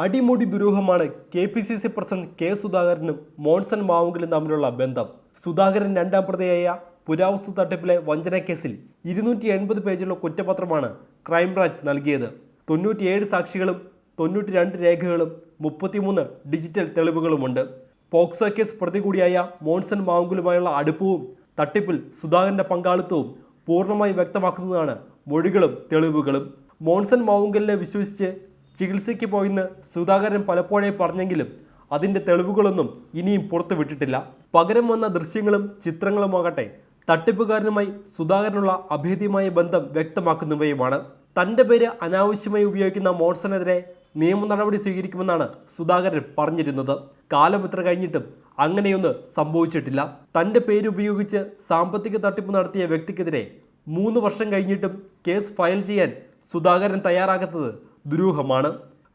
അടിമുടി ദുരൂഹമാണ് KPCC president K സുധാകരനും മോൺസൺ മാവുങ്കലും തമ്മിലുള്ള ബന്ധം. സുധാകരൻ രണ്ടാം പ്രതിയായ പുരാവസ്തു തട്ടിപ്പിലെ വഞ്ചനക്കേസിൽ 280 പേജുള്ള കുറ്റപത്രമാണ് ക്രൈംബ്രാഞ്ച് നൽകിയത്. 97 സാക്ഷികളും 92 രേഖകളും 33 ഡിജിറ്റൽ തെളിവുകളുമുണ്ട്. പോക്സോ കേസ് പ്രതി കൂടിയായ മോൺസൺ മാവുങ്കലുമായുള്ള അടുപ്പവും തട്ടിപ്പിൽ സുധാകരന്റെ പങ്കാളിത്തവും പൂർണ്ണമായി വ്യക്തമാക്കുന്നതാണ് മൊഴികളും തെളിവുകളും. മോൺസൺ മാവുങ്കലിനെ വിശ്വസിച്ച് ചികിത്സയ്ക്ക് പോയെന്ന് സുധാകരൻ പലപ്പോഴേ പറഞ്ഞെങ്കിലും അതിൻ്റെ തെളിവുകളൊന്നും ഇനിയും പുറത്തുവിട്ടിട്ടില്ല. പകരം വന്ന ദൃശ്യങ്ങളും ചിത്രങ്ങളുമാകട്ടെ തട്ടിപ്പുകാരനുമായി സുധാകരനുള്ള അഭേദ്യമായ ബന്ധം വ്യക്തമാക്കുന്നവയുമാണ്. തൻ്റെ പേര് അനാവശ്യമായി ഉപയോഗിക്കുന്ന മോൺസണെതിരെ നിയമ നടപടി സ്വീകരിക്കുമെന്നാണ് സുധാകരൻ പറഞ്ഞിരുന്നത്. കാലം ഇത്ര കഴിഞ്ഞിട്ടും അങ്ങനെയൊന്നും സംഭവിച്ചിട്ടില്ല. തൻ്റെ പേരുപയോഗിച്ച് സാമ്പത്തിക തട്ടിപ്പ് നടത്തിയ വ്യക്തിക്കെതിരെ 3 വർഷം കഴിഞ്ഞിട്ടും കേസ് ഫയൽ ചെയ്യാൻ സുധാകരൻ തയ്യാറാകാത്തത് ദുരൂഹമാണ്.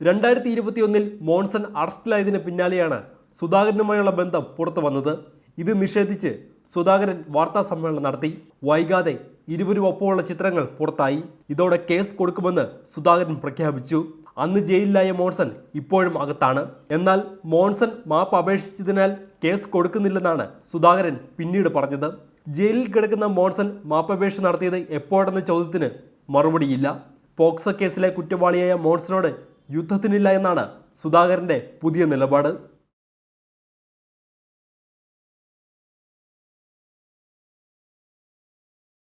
2021 മോൺസൺ അറസ്റ്റിലായതിന് പിന്നാലെയാണ് സുധാകരനുമായുള്ള ബന്ധം പുറത്തു വന്നത്. ഇത് നിഷേധിച്ച് സുധാകരൻ വാർത്താ സമ്മേളനം നടത്തി. വൈകാതെ ഇരുവരും ഒപ്പമുള്ള ചിത്രങ്ങൾ പുറത്തായി. ഇതോടെ കേസ് കൊടുക്കുമെന്ന് സുധാകരൻ പ്രഖ്യാപിച്ചു. അന്ന് ജയിലിലായ മോൺസൺ ഇപ്പോഴും അകത്താണ്. എന്നാൽ മോൺസൺ മാപ്പ് അപേക്ഷിച്ചതിനാൽ കേസ് കൊടുക്കുന്നില്ലെന്നാണ് സുധാകരൻ പിന്നീട് പറഞ്ഞത്. ജയിലിൽ കിടക്കുന്ന മോൺസൺ മാപ്പപേക്ഷ നടത്തിയത് എപ്പോഴെന്ന ചോദ്യത്തിന് മറുപടിയില്ല. പോക്സോ കേസിലെ കുറ്റവാളിയായ മോൺസണോട് യുദ്ധത്തിനില്ല എന്നാണ് സുധാകരൻ്റെ പുതിയ നിലപാട്.